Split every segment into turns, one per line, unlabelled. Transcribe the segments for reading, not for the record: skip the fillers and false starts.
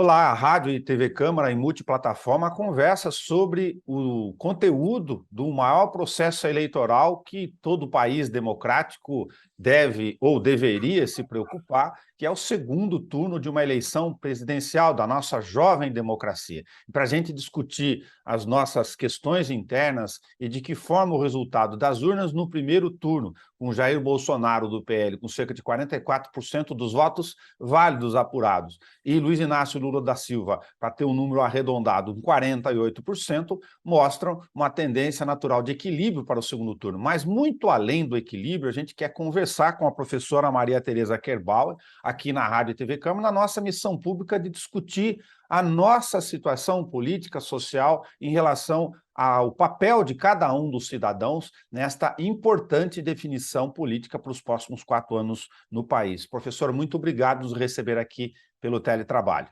Olá, Rádio e TV Câmara em multiplataforma conversa sobre o conteúdo do maior processo eleitoral que todo país democrático deve ou deveria se preocupar, que é o segundo turno de uma eleição presidencial da nossa jovem democracia. Para a gente discutir as nossas questões internas e de que forma o resultado das urnas no primeiro turno, com Jair Bolsonaro do PL com cerca de 44% dos votos válidos apurados, e Luiz Inácio Lula da Silva, para ter um número arredondado, 48%, mostram uma tendência natural de equilíbrio para o segundo turno. Mas, muito além do equilíbrio, a gente quer conversar com a professora Maria Tereza Kerbauer, aqui na Rádio e TV Câmara, na nossa missão pública de discutir a nossa situação política, social, em relação ao papel de cada um dos cidadãos nesta importante definição política para os próximos 4 anos no país. Professor, muito obrigado por nos receber aqui pelo teletrabalho.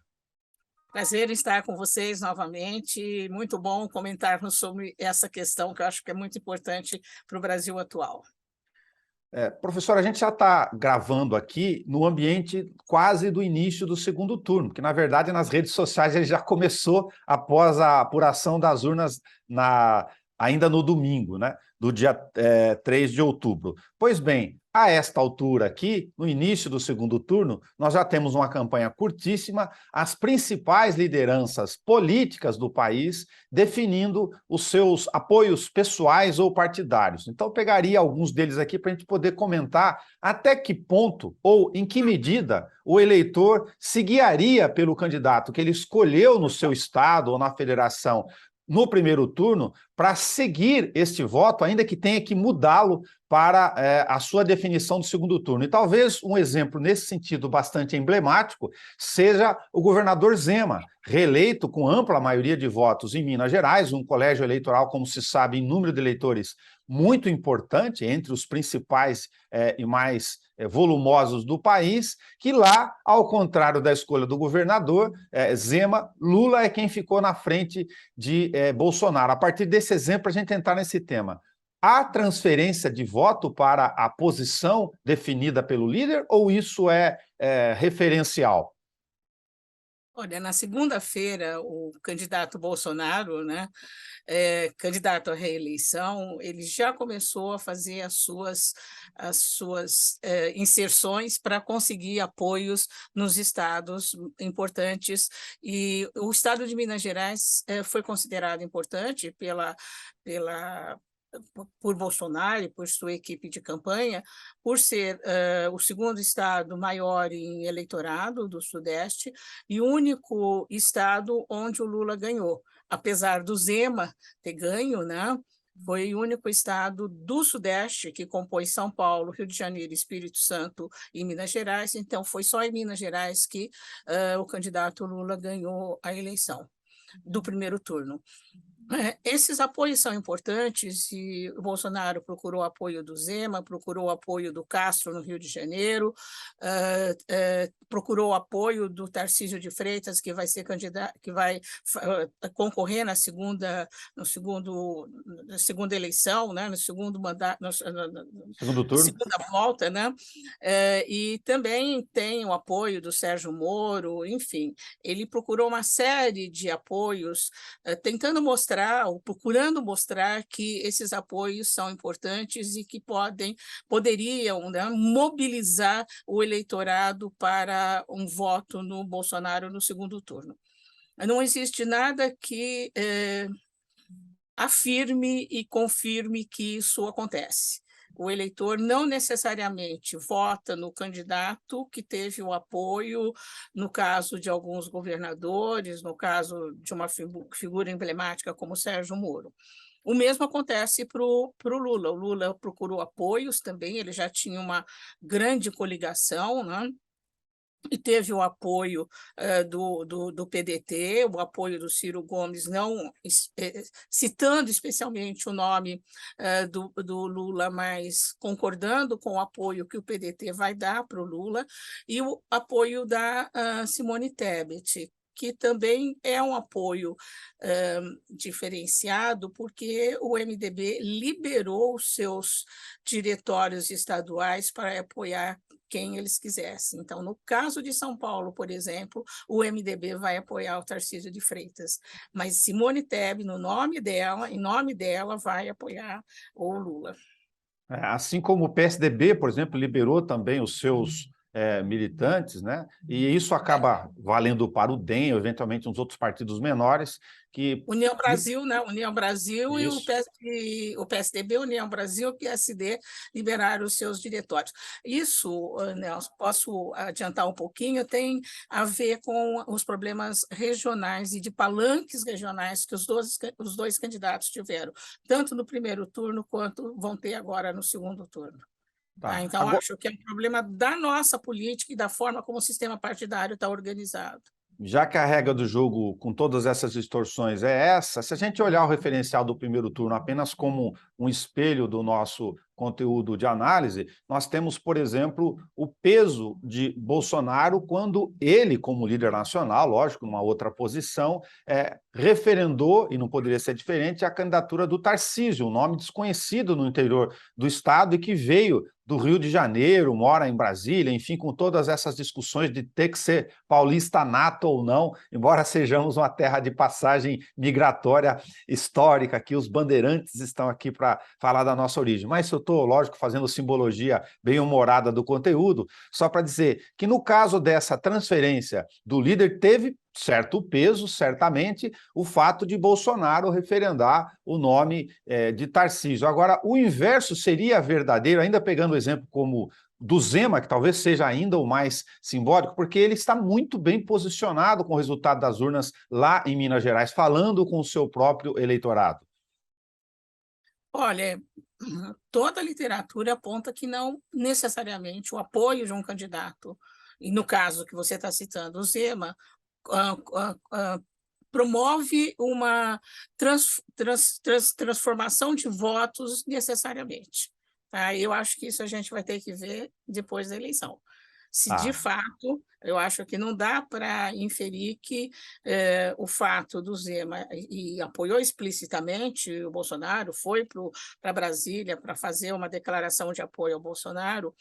Prazer em estar com vocês novamente. Muito bom comentarmos sobre essa questão que eu acho que é muito importante para o Brasil atual.
Professor, a gente já está gravando aqui no ambiente quase do início do segundo turno, que, na verdade, nas redes sociais ele já começou após a apuração das urnas ainda no domingo, né, do dia 3 de outubro. Pois bem, a esta altura aqui, no início do segundo turno, nós já temos uma campanha curtíssima, as principais lideranças políticas do país definindo os seus apoios pessoais ou partidários. Então, eu pegaria alguns deles aqui para a gente poder comentar até que ponto ou em que medida o eleitor se guiaria pelo candidato que ele escolheu no seu estado ou na federação no primeiro turno, para seguir este voto, ainda que tenha que mudá-lo para a sua definição do segundo turno. E talvez um exemplo nesse sentido bastante emblemático seja o governador Zema, reeleito com ampla maioria de votos em Minas Gerais, um colégio eleitoral, como se sabe, em número de eleitores muito importante, entre os principais e mais volumosos do país, que lá, ao contrário da escolha do governador Zema, Lula é quem ficou na frente de Bolsonaro. A partir desse exemplo, a gente entrar nesse tema. Há transferência de voto para a posição definida pelo líder ou isso é referencial?
Olha, na segunda-feira, o candidato Bolsonaro, né, candidato à reeleição, ele já começou a fazer as suas inserções para conseguir apoios nos estados importantes, e o estado de Minas Gerais foi considerado importante por Bolsonaro e por sua equipe de campanha, por ser o segundo estado maior em eleitorado do Sudeste e o único estado onde o Lula ganhou. Apesar do Zema ter ganho, né, foi o único estado do Sudeste que compõe São Paulo, Rio de Janeiro, Espírito Santo e Minas Gerais, então foi só em Minas Gerais que o candidato Lula ganhou a eleição do primeiro turno. Esses apoios são importantes e o Bolsonaro procurou apoio do Zema, procurou apoio do Castro no Rio de Janeiro, procurou apoio do Tarcísio de Freitas, que vai ser candidato, que vai concorrer na segunda eleição, né, no segundo mandato,
Segundo turno?
segunda volta, né? E também tem o apoio do Sérgio Moro, enfim, ele procurou uma série de apoios, tentando mostrar, ou procurando mostrar que esses apoios são importantes e que poderiam, né, mobilizar o eleitorado para um voto no Bolsonaro no segundo turno. Não existe nada que afirme e confirme que isso acontece. O eleitor não necessariamente vota no candidato que teve o apoio, no caso de alguns governadores, no caso de uma figura emblemática como Sérgio Moro. O mesmo acontece para o Lula. O Lula procurou apoios também, ele já tinha uma grande coligação, né? E teve o apoio do PDT, o apoio do Ciro Gomes, não citando especialmente o nome do Lula, mas concordando com o apoio que o PDT vai dar para o Lula, e o apoio da Simone Tebet, que também é um apoio diferenciado, porque o MDB liberou os seus diretórios estaduais para apoiar quem eles quisessem. Então, no caso de São Paulo, por exemplo, o MDB vai apoiar o Tarcísio de Freitas, mas Simone Tebet, em nome dela, vai apoiar o Lula.
Assim como o PSDB, por exemplo, liberou também os seus militantes, né? E isso acaba valendo para o DEM, ou eventualmente uns outros partidos menores, que...
União Brasil, né? União Brasil
Isso.
e o PSDB, União Brasil e o PSD liberaram os seus diretórios. Isso, Nelson, posso adiantar um pouquinho, tem a ver com os problemas regionais e de palanques regionais que os dois candidatos tiveram, tanto no primeiro turno quanto vão ter agora no segundo turno.
Tá.
Então,
Agora,
acho que é um problema da nossa política e da forma como o sistema partidário está organizado.
já que a regra do jogo, com todas essas distorções, é essa, se a gente olhar o referencial do primeiro turno apenas como um espelho do nosso conteúdo de análise, nós temos, por exemplo, o peso de Bolsonaro quando ele, como líder nacional, lógico, numa outra posição, referendou, e não poderia ser diferente, a candidatura do Tarcísio, um nome desconhecido no interior do estado e que veio do Rio de Janeiro, mora em Brasília, enfim, com todas essas discussões de ter que ser paulista nato ou não, embora sejamos uma terra de passagem migratória histórica, que os bandeirantes estão aqui para falar da nossa origem. Mas eu estou, lógico, fazendo simbologia bem-humorada do conteúdo, só para dizer que no caso dessa transferência do líder, teve certo peso, certamente, o fato de Bolsonaro referendar o nome de Tarcísio. Agora, o inverso seria verdadeiro, ainda pegando o exemplo como do Zema, que talvez seja ainda o mais simbólico, porque ele está muito bem posicionado com o resultado das urnas lá em Minas Gerais, falando com o seu próprio eleitorado.
Olha, toda a literatura aponta que não necessariamente o apoio de um candidato, e no caso que você está citando, o Zema, promove uma transformação de votos necessariamente. Tá? Eu acho que isso a gente vai ter que ver depois da eleição. Se de fato, eu acho que não dá para inferir que o fato do Zema, e apoiou explicitamente o Bolsonaro, foi para Brasília para fazer uma declaração de apoio ao Bolsonaro,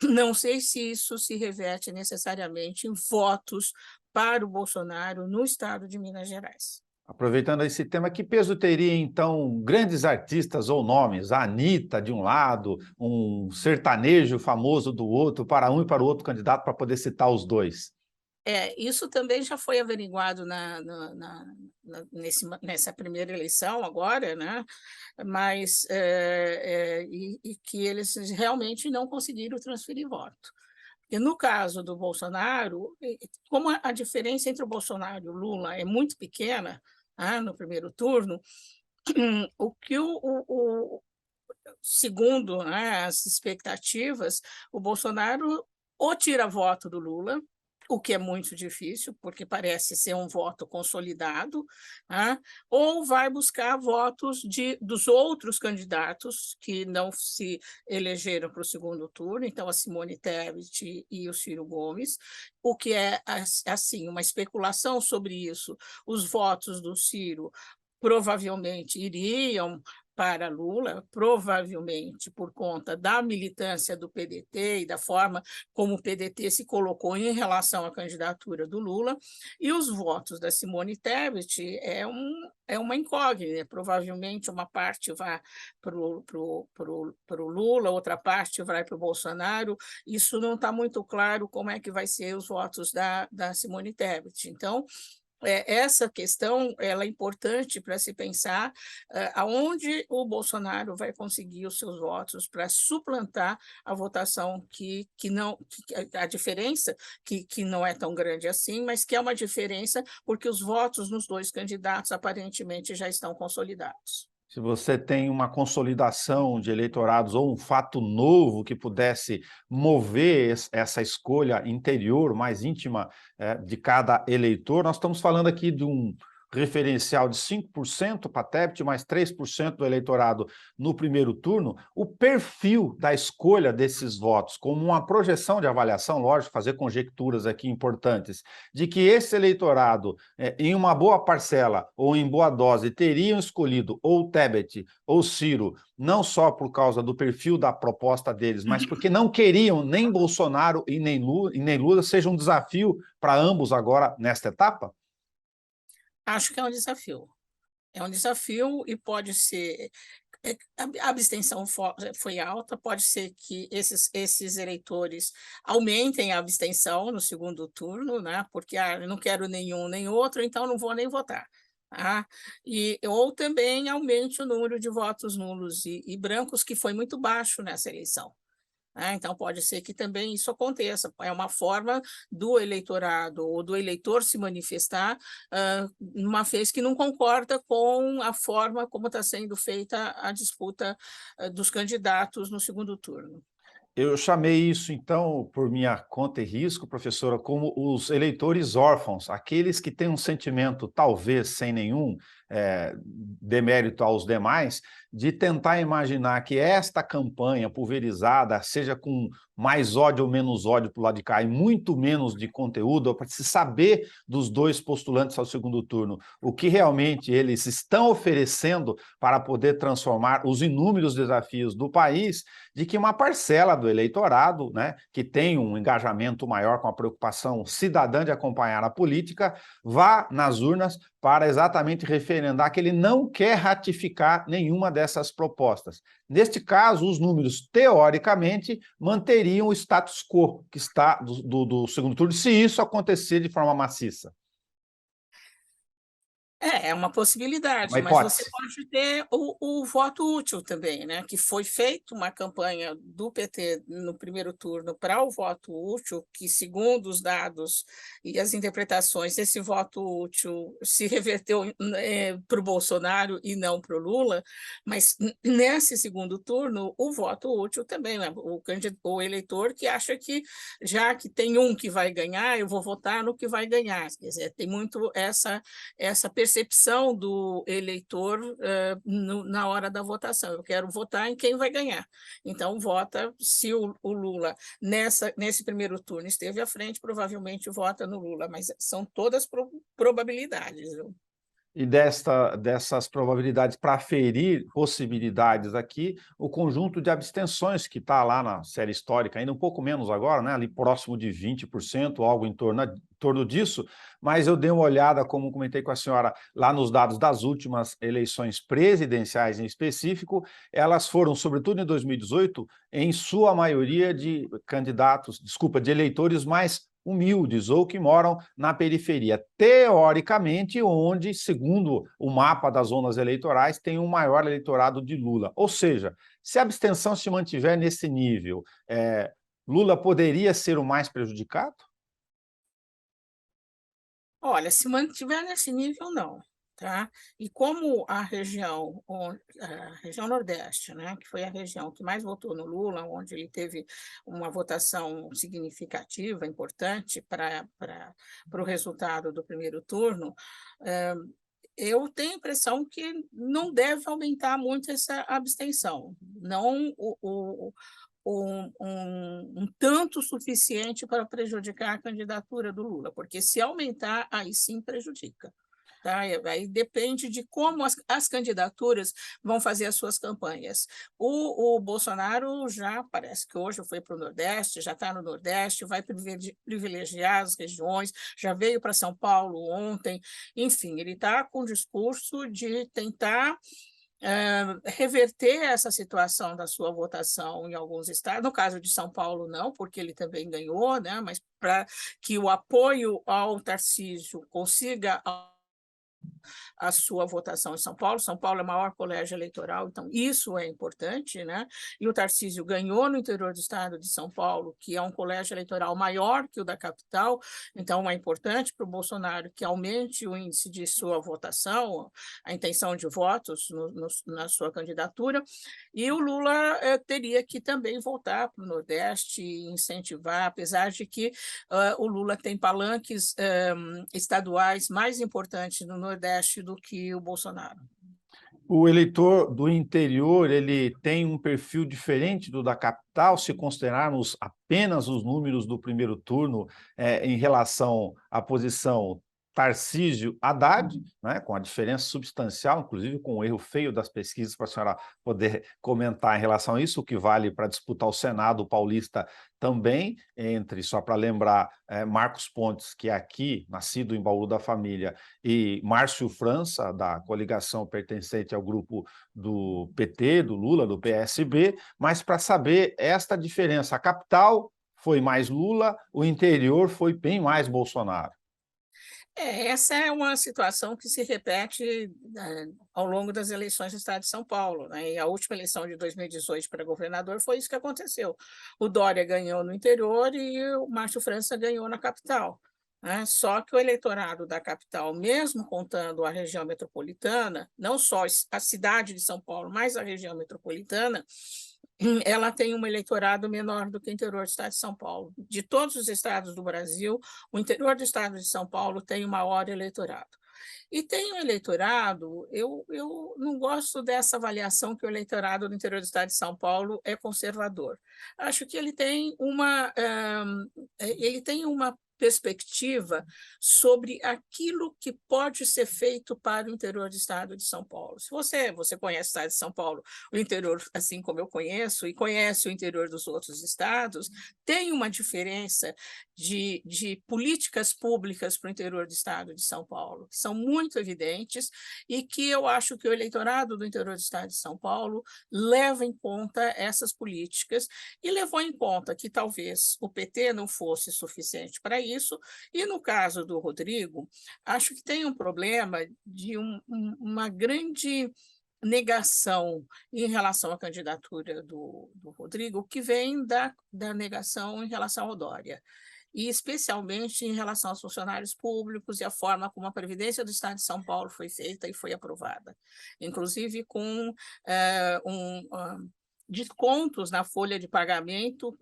não sei se isso se reverte necessariamente em votos para o Bolsonaro no estado de Minas Gerais.
Aproveitando esse tema, que peso teria, então, grandes artistas ou nomes, a Anitta de um lado, um sertanejo famoso do outro, para um e para o outro candidato, para poder citar os dois?
Isso também já foi averiguado nessa primeira eleição agora, né? Mas e que eles realmente não conseguiram transferir voto. E no caso do Bolsonaro, como a diferença entre o Bolsonaro e o Lula é muito pequena, no primeiro turno, o que segundo, né, as expectativas, o Bolsonaro ou tira voto do Lula, o que é muito difícil, porque parece ser um voto consolidado, né? Ou vai buscar votos dos outros candidatos que não se elegeram para o segundo turno, então a Simone Tebet e o Ciro Gomes, o que é assim uma especulação sobre isso. Os votos do Ciro provavelmente iriam para Lula, provavelmente por conta da militância do PDT e da forma como o PDT se colocou em relação à candidatura do Lula, e os votos da Simone Tebet é uma incógnita, provavelmente uma parte vai para o Lula, outra parte vai para o Bolsonaro, isso não está muito claro como é que vai ser os votos da Simone Tebet. Então, essa questão ela é importante para se pensar aonde o Bolsonaro vai conseguir os seus votos para suplantar a votação a diferença que não é tão grande assim, mas que é uma diferença porque os votos nos dois candidatos aparentemente já estão consolidados.
Se você tem uma consolidação de eleitorados ou um fato novo que pudesse mover essa escolha interior, mais íntima, de cada eleitor, nós estamos falando aqui de referencial de 5% para Tebet, mais 3% do eleitorado no primeiro turno, o perfil da escolha desses votos, como uma projeção de avaliação, lógico, fazer conjecturas aqui importantes, de que esse eleitorado, em uma boa parcela ou em boa dose, teriam escolhido ou Tebet ou Ciro, não só por causa do perfil da proposta deles, mas porque não queriam nem Bolsonaro e nem Lula, seja um desafio para ambos agora nesta etapa?
Acho que é um desafio. É um desafio e pode ser. A abstenção foi alta, pode ser que esses eleitores aumentem a abstenção no segundo turno, né? Porque eu não quero nenhum nem outro, então não vou nem votar. Tá? Ou também aumente o número de votos nulos e brancos, que foi muito baixo nessa eleição. Então, pode ser que também isso aconteça. É uma forma do eleitorado ou do eleitor se manifestar, uma vez que não concorda com a forma como está sendo feita a disputa dos candidatos no segundo turno.
Eu chamei isso, então, por minha conta e risco, professora, como os eleitores órfãos, aqueles que têm um sentimento, talvez sem nenhum demérito aos demais, de tentar imaginar que esta campanha pulverizada, seja com mais ódio ou menos ódio para o lado de cá e muito menos de conteúdo, para se saber dos dois postulantes ao segundo turno, o que realmente eles estão oferecendo para poder transformar os inúmeros desafios do país, de que uma parcela do eleitorado, né, que tem um engajamento maior com a preocupação cidadã de acompanhar a política, vá nas urnas para exatamente referendar que ele não quer ratificar nenhuma dessas propostas. Neste caso, os números, teoricamente, manteriam o status quo que está do segundo turno, se isso acontecer de forma maciça.
É uma possibilidade,
Uma
mas você
hipótese.
pode ter o voto útil também, né? Que foi feita uma campanha do PT no primeiro turno para o voto útil, que, segundo os dados e as interpretações, esse voto útil se reverteu para o Bolsonaro e não para o Lula, mas nesse segundo turno, o voto útil também, né? O eleitor que acha que, já que tem um que vai ganhar, eu vou votar no que vai ganhar. Quer dizer, tem muito essa percepção do eleitor na hora da votação. Eu quero votar em quem vai ganhar. Então, vota, se o Lula, nesse primeiro turno, esteve à frente, provavelmente vota no Lula, mas são todas probabilidades. Viu?
E dessas probabilidades para aferir possibilidades aqui, o conjunto de abstenções que está lá na série histórica, ainda um pouco menos agora, né, ali próximo de 20%, algo em torno disso, mas eu dei uma olhada, como comentei com a senhora, lá nos dados das últimas eleições presidenciais em específico, elas foram, sobretudo em 2018, em sua maioria de de eleitores mais humildes ou que moram na periferia, teoricamente, onde, segundo o mapa das zonas eleitorais, tem um maior eleitorado de Lula. Ou seja, se a abstenção se mantiver nesse nível, Lula poderia ser o mais prejudicado?
Olha, se mantiver nesse nível, não. Tá? E como a região Nordeste, né, que foi a região que mais votou no Lula, onde ele teve uma votação significativa, importante para o resultado do primeiro turno, eu tenho a impressão que não deve aumentar muito essa abstenção, não um tanto suficiente para prejudicar a candidatura do Lula, porque se aumentar, aí sim prejudica. Tá? Aí depende de como as candidaturas vão fazer as suas campanhas. O Bolsonaro já parece que hoje foi para o Nordeste, já está no Nordeste, vai privilegiar as regiões, já veio para São Paulo ontem, enfim, ele está com o discurso de tentar reverter essa situação da sua votação em alguns estados. No caso de São Paulo, não, porque ele também ganhou, né? Mas para que o apoio ao Tarcísio consiga a sua votação em São Paulo. São Paulo é o maior colégio eleitoral, então isso é importante, né? E o Tarcísio ganhou no interior do estado de São Paulo, que é um colégio eleitoral maior que o da capital, então é importante para o Bolsonaro que aumente o índice de sua votação, a intenção de votos na sua candidatura, e o Lula teria que também voltar para o Nordeste e incentivar, apesar de que o Lula tem palanques estaduais mais importantes no Nordeste Nordeste do que o Bolsonaro.
O eleitor do interior, ele tem um perfil diferente do da capital, se considerarmos apenas os números do primeiro turno, em relação à posição Tarcísio-Haddad, né, com a diferença substancial, inclusive com o erro feio das pesquisas, para a senhora poder comentar em relação a isso, o que vale para disputar o Senado paulista também, entre, só para lembrar, Marcos Pontes, que é aqui, nascido em Bauru da Família, e Márcio França, da coligação pertencente ao grupo do PT, do Lula, do PSB, mas para saber esta diferença. A capital foi mais Lula, o interior foi bem mais Bolsonaro.
Essa é uma situação que se repete ao longo das eleições do Estado de São Paulo, né? E a última eleição de 2018 para governador foi isso que aconteceu. O Dória ganhou no interior e o Márcio França ganhou na capital, né? Só que o eleitorado da capital, mesmo contando a região metropolitana, não só a cidade de São Paulo, mas a região metropolitana, ela tem um eleitorado menor do que o interior do estado de São Paulo. De todos os estados do Brasil, o interior do estado de São Paulo tem o maior eleitorado. E tem um eleitorado, eu não gosto dessa avaliação que o eleitorado do interior do estado de São Paulo é conservador. Acho que ele tem uma perspectiva sobre aquilo que pode ser feito para o interior do estado de São Paulo. Se você conhece o estado de São Paulo, o interior, assim como eu conheço, e conhece o interior dos outros estados, tem uma diferença de políticas públicas para o interior do estado de São Paulo, que são muito evidentes e que eu acho que o eleitorado do interior do estado de São Paulo leva em conta essas políticas e levou em conta que talvez o PT não fosse suficiente para isso, e no caso do Rodrigo, acho que tem um problema de uma grande negação em relação à candidatura do Rodrigo, que vem da negação em relação ao Dória, e especialmente em relação aos funcionários públicos e a forma como a Previdência do Estado de São Paulo foi feita e foi aprovada, inclusive com descontos na folha de pagamento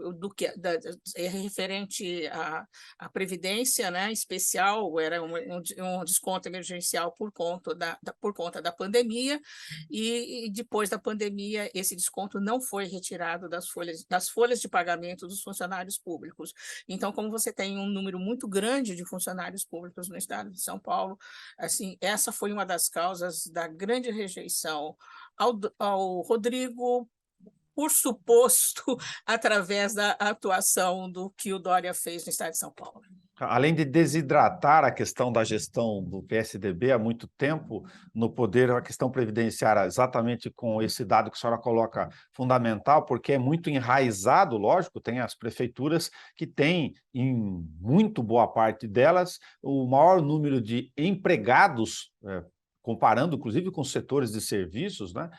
referente à Previdência, né, especial, era um desconto emergencial por conta da pandemia, e depois da pandemia esse desconto não foi retirado das folhas de pagamento dos funcionários públicos. Então, como você tem um número muito grande de funcionários públicos no estado de São Paulo, assim, essa foi uma das causas da grande rejeição ao Rodrigo, por suposto, através da atuação do que o Dória fez no estado de São Paulo.
Além de desidratar a questão da gestão do PSDB há muito tempo no poder, a questão previdenciária, exatamente com esse dado que a senhora coloca fundamental, porque é muito enraizado, lógico, tem as prefeituras que têm, em muito boa parte delas, o maior número de empregados, comparando inclusive com os setores de serviços, né,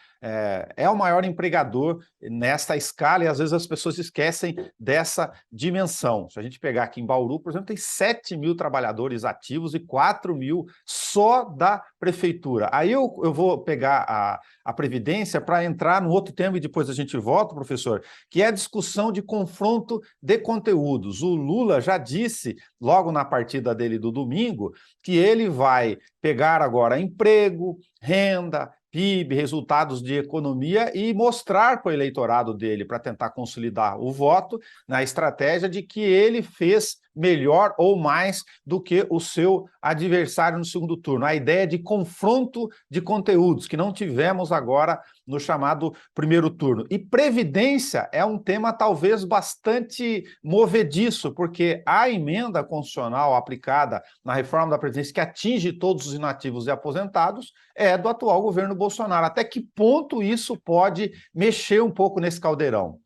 é o maior empregador nesta escala, e às vezes as pessoas esquecem dessa dimensão. Se a gente pegar aqui em Bauru, por exemplo, tem 7 mil trabalhadores ativos e 4 mil só da prefeitura. Aí eu vou pegar a Previdência para entrar no outro tema e depois a gente volta, professor, que é a discussão de confronto de conteúdos. O Lula já disse, logo na partida dele do domingo, que ele vai pegar agora emprego, renda, PIB, resultados de economia e mostrar para o eleitorado dele, para tentar consolidar o voto, na estratégia de que ele fez melhor ou mais do que o seu adversário no segundo turno. A ideia de confronto de conteúdos, que não tivemos agora no chamado primeiro turno. E Previdência é um tema talvez bastante movediço, porque a emenda constitucional aplicada na reforma da Previdência, que atinge todos os inativos e aposentados, é do atual governo Bolsonaro. Até que ponto isso pode mexer um pouco nesse caldeirão?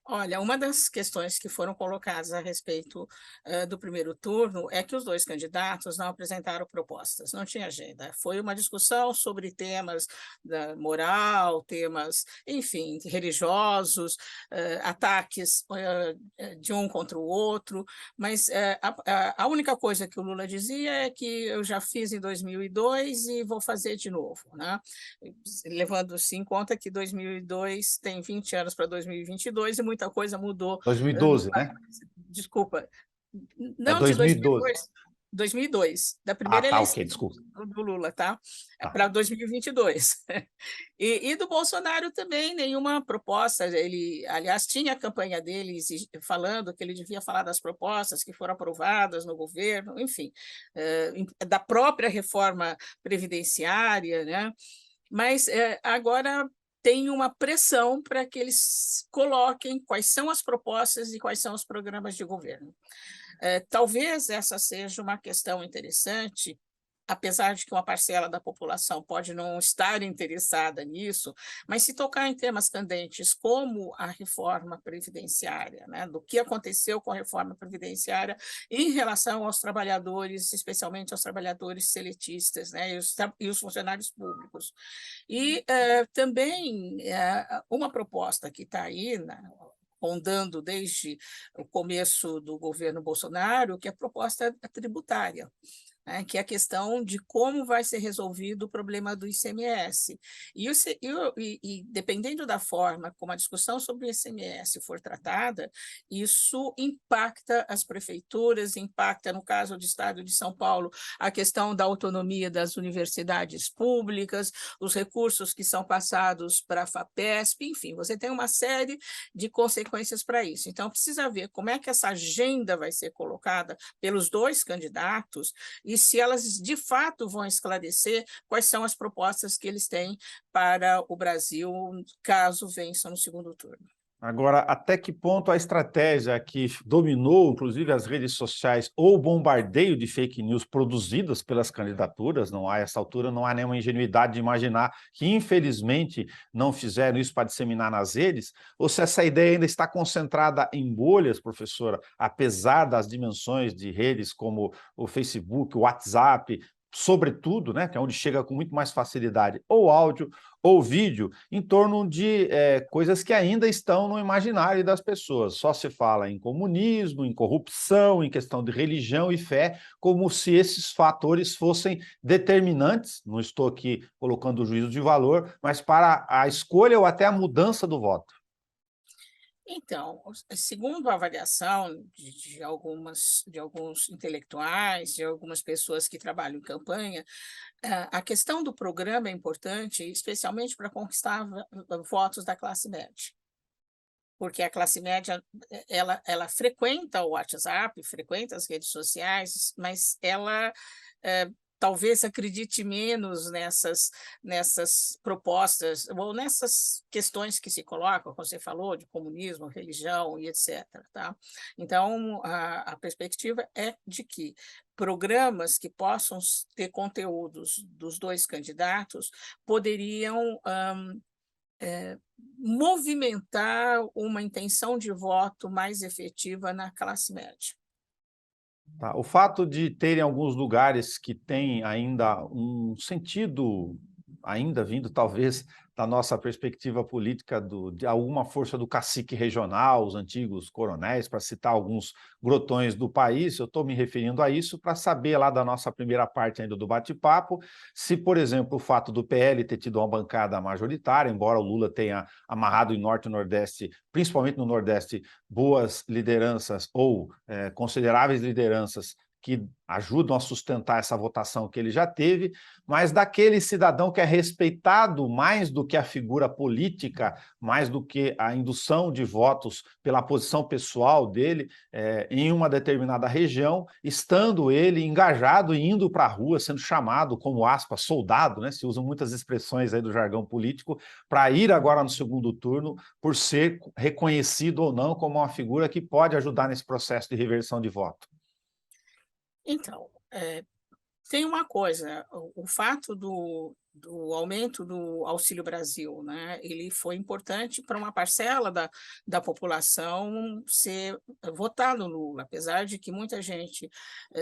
Olha, uma das questões que foram colocadas a respeito do primeiro turno é que os dois candidatos não apresentaram propostas, não tinha agenda. Foi uma discussão sobre temas da moral, temas, enfim, religiosos, ataques de um contra o outro, mas a única coisa que o Lula dizia é que eu já fiz em 2002 e vou fazer de novo, né? Levando-se em conta que 2002 tem 20 anos para 2022 e muita coisa mudou.
2012, né?
Desculpa,
É
não de
2012.
2002. 2002, da
Ah,
primeira
tá,
eleição
ok, desculpa.
do Lula, tá?
Tá.
Para 2022. E do Bolsonaro também, nenhuma proposta. Ele, aliás, tinha a campanha dele falando que ele devia falar das propostas que foram aprovadas no governo, enfim, da própria reforma previdenciária, né? Mas agora tem uma pressão para que eles coloquem quais são as propostas e quais são os programas de governo. Talvez essa seja uma questão interessante, apesar de que uma parcela da população pode não estar interessada nisso, mas se tocar em temas candentes como a reforma previdenciária, né, do que aconteceu com a reforma previdenciária em relação aos trabalhadores, especialmente aos trabalhadores seletistas, né, e os funcionários públicos. E também uma proposta que está aí, rondando desde o começo do governo Bolsonaro, que é a proposta tributária, né, que é a questão de como vai ser resolvido o problema do ICMS. E dependendo da forma como a discussão sobre o ICMS for tratada, isso impacta as prefeituras, impacta, no caso do Estado de São Paulo, a questão da autonomia das universidades públicas, os recursos que são passados para a FAPESP, enfim, você tem uma série de consequências para isso. Então, precisa ver como é que essa agenda vai ser colocada pelos dois candidatos e se elas de fato vão esclarecer quais são as propostas que eles têm para o Brasil, caso vençam no segundo turno.
Agora, até que ponto a estratégia que dominou, inclusive, as redes sociais ou o bombardeio de fake news produzidas pelas candidaturas, não há, a essa altura, não há nenhuma ingenuidade de imaginar que, infelizmente, não fizeram isso para disseminar nas redes, ou se essa ideia ainda está concentrada em bolhas, professora, apesar das dimensões de redes como o Facebook, o WhatsApp, sobretudo, né, que é onde chega com muito mais facilidade, ou áudio ou vídeo, em torno de coisas que ainda estão no imaginário das pessoas. Só se fala em comunismo, em corrupção, em questão de religião e fé, como se esses fatores fossem determinantes, não estou aqui colocando juízo de valor, mas para a escolha ou até a mudança do voto.
Então, segundo a avaliação de alguns intelectuais, de algumas pessoas que trabalham em campanha, a questão do programa é importante, especialmente para conquistar votos da classe média, porque a classe média ela frequenta o WhatsApp, frequenta as redes sociais, mas ela talvez acredite menos nessas propostas ou nessas questões que se colocam, como você falou, de comunismo, religião e etc. Tá? Então, a perspectiva é de que programas que possam ter conteúdos dos dois candidatos poderiam movimentar uma intenção de voto mais efetiva na classe média.
Tá? O fato de terem alguns lugares que têm ainda um sentido, ainda vindo talvez da nossa perspectiva política de alguma força do cacique regional, os antigos coronéis, para citar alguns grotões do país, eu estou me referindo a isso para saber lá da nossa primeira parte ainda do bate-papo, se, por exemplo, o fato do PL ter tido uma bancada majoritária, embora o Lula tenha amarrado em Norte e Nordeste, principalmente no Nordeste, boas lideranças ou consideráveis lideranças que ajudam a sustentar essa votação que ele já teve, mas daquele cidadão que é respeitado mais do que a figura política, mais do que a indução de votos pela posição pessoal dele em uma determinada região, estando ele engajado e indo para a rua, sendo chamado como, aspas, soldado, né? Se usam muitas expressões aí do jargão político, para ir agora no segundo turno, por ser reconhecido ou não como uma figura que pode ajudar nesse processo de reversão de voto.
Então, tem uma coisa, o fato do aumento do Auxílio Brasil, né, ele foi importante para uma parcela da população votar no Lula, apesar de que muita gente,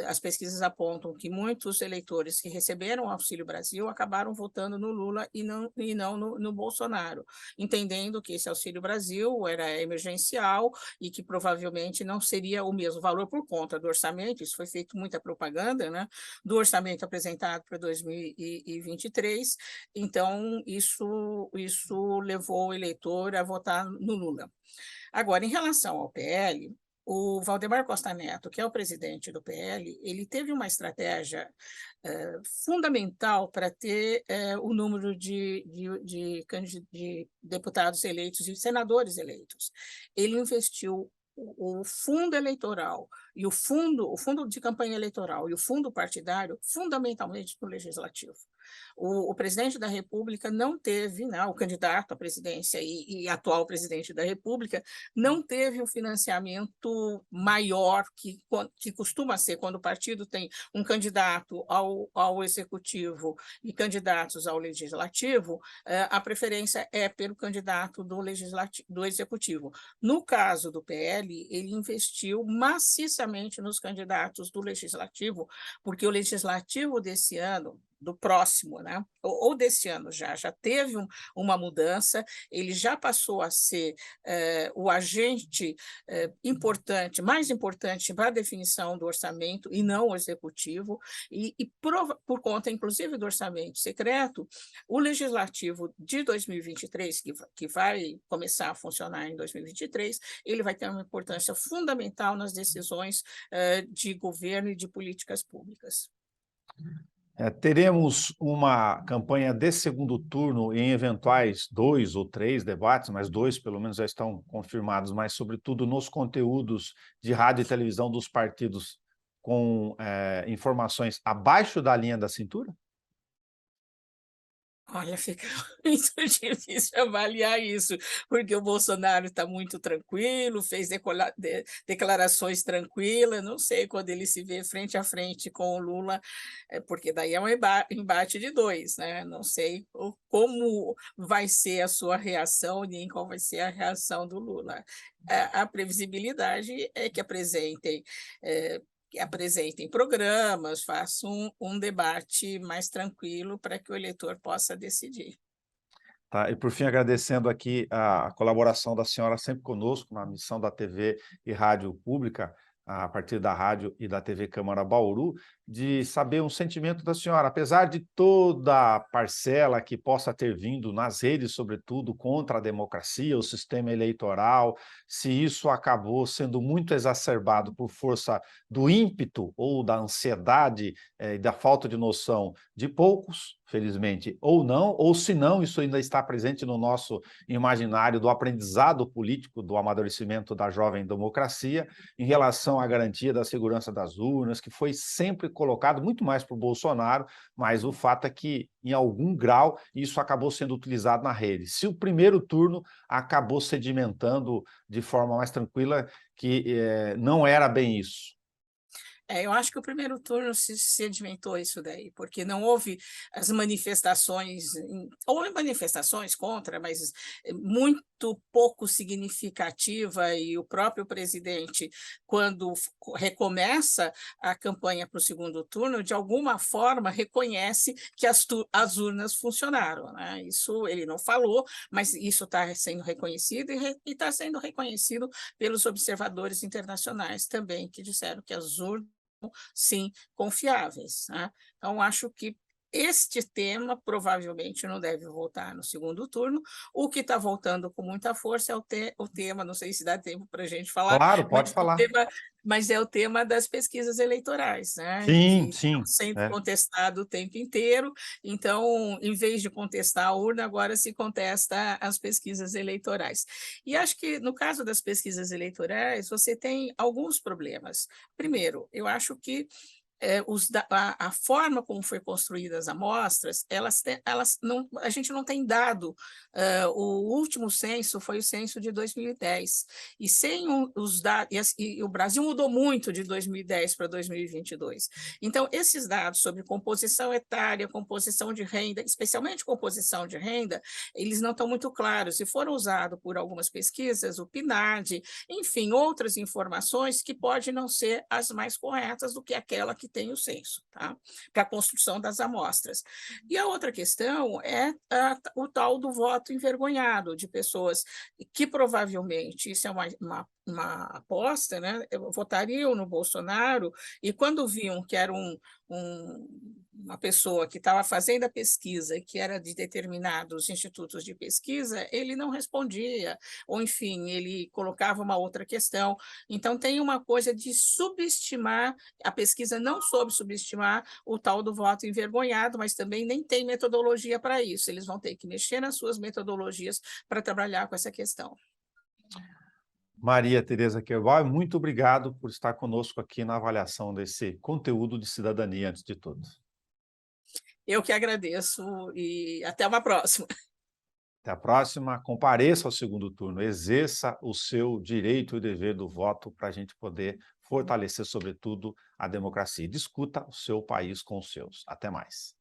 as pesquisas apontam que muitos eleitores que receberam o Auxílio Brasil acabaram votando no Lula e não no Bolsonaro, entendendo que esse Auxílio Brasil era emergencial e que provavelmente não seria o mesmo valor por conta do orçamento, isso foi feito muita propaganda, né, do orçamento apresentado para 2023, então isso levou o eleitor a votar no Lula. Agora, em relação ao PL, o Valdemar Costa Neto, que é o presidente do PL, ele teve uma estratégia fundamental para ter o número de deputados eleitos e senadores eleitos. Ele investiu o fundo eleitoral e o fundo de campanha eleitoral e o fundo partidário fundamentalmente no legislativo. O presidente da República não teve, né, o candidato à presidência e atual presidente da República, não teve o financiamento maior que costuma ser quando o partido tem um candidato ao executivo e candidatos ao legislativo, a preferência é pelo candidato do executivo. No caso do PL, ele investiu maciçamente nos candidatos do legislativo, porque o legislativo desse ano, do próximo, né? ou desse ano já teve uma mudança, ele já passou a ser o agente importante, mais importante para a definição do orçamento e não o executivo, por conta, inclusive, do orçamento secreto, o legislativo de 2023, que vai começar a funcionar em 2023, ele vai ter uma importância fundamental nas decisões de governo e de políticas públicas.
Teremos uma campanha de segundo turno em eventuais 2 ou 3 debates, mas 2 pelo menos já estão confirmados, mas sobretudo nos conteúdos de rádio e televisão dos partidos com informações abaixo da linha da cintura?
Olha, fica muito difícil avaliar isso, porque o Bolsonaro está muito tranquilo, fez declarações tranquilas, não sei quando ele se vê frente a frente com o Lula, porque daí é um embate de dois, né? Não sei como vai ser a sua reação, nem qual vai ser a reação do Lula. A previsibilidade é que apresentem programas, façam um debate mais tranquilo para que o eleitor possa decidir.
Tá, e por fim, agradecendo aqui a colaboração da senhora sempre conosco na missão da TV e Rádio Pública, a partir da rádio e da TV Câmara Bauru, de saber um sentimento da senhora, apesar de toda a parcela que possa ter vindo nas redes, sobretudo, contra a democracia, o sistema eleitoral, se isso acabou sendo muito exacerbado por força do ímpeto ou da ansiedade e da falta de noção de poucos, felizmente, ou não, ou se não, isso ainda está presente no nosso imaginário do aprendizado político, do amadurecimento da jovem democracia, em relação à garantia da segurança das urnas, que foi sempre colocado muito mais para o Bolsonaro, mas o fato é que, em algum grau, isso acabou sendo utilizado na rede. Se o primeiro turno acabou sedimentando de forma mais tranquila, que não era bem isso.
Eu acho que o primeiro turno se sedimentou isso daí, porque não houve as manifestações, houve manifestações contra, mas muito pouco significativa, e o próprio presidente, quando recomeça a campanha para o segundo turno, de alguma forma reconhece que as urnas funcionaram, né? Isso ele não falou, mas isso está sendo reconhecido e está sendo reconhecido pelos observadores internacionais também, que disseram que as urnas sim, confiáveis, né? Então, acho que este tema provavelmente não deve voltar no segundo turno. O que está voltando com muita força é o tema, não sei se dá tempo para a gente falar,
Claro, pode falar.
mas é o tema das pesquisas eleitorais, né?
Sim,
Que
sim.
estão sendo contestado o tempo inteiro. Então, em vez de contestar a urna, agora se contesta as pesquisas eleitorais. E acho que, no caso das pesquisas eleitorais, você tem alguns problemas. Primeiro, eu acho que a forma como foi construídas as amostras, a gente não tem dado. O último censo foi o censo de 2010, e sem os dados, e o Brasil mudou muito de 2010 para 2022. Então, esses dados sobre composição etária, composição de renda, especialmente composição de renda, eles não estão muito claros, e foram usados por algumas pesquisas, o PNAD, enfim, outras informações que podem não ser as mais corretas do que aquela que tem o censo, tá? Para a construção das amostras. E a outra questão é o tal do voto envergonhado, de pessoas que provavelmente, isso é uma aposta, né? Votariam no Bolsonaro e quando viam que era uma pessoa que estava fazendo a pesquisa e que era de determinados institutos de pesquisa, ele não respondia, ou enfim, ele colocava uma outra questão. Então, tem uma coisa de subestimar, a pesquisa não soube subestimar o tal do voto envergonhado, mas também nem tem metodologia para isso. Eles vão ter que mexer nas suas metodologias para trabalhar com essa questão.
Maria Tereza Queiroz, muito obrigado por estar conosco aqui na avaliação desse conteúdo de cidadania, antes de tudo.
Eu que agradeço e até uma próxima.
Até a próxima. Compareça ao segundo turno, exerça o seu direito e dever do voto para a gente poder fortalecer, sobretudo, a democracia. Discuta o seu país com os seus. Até mais.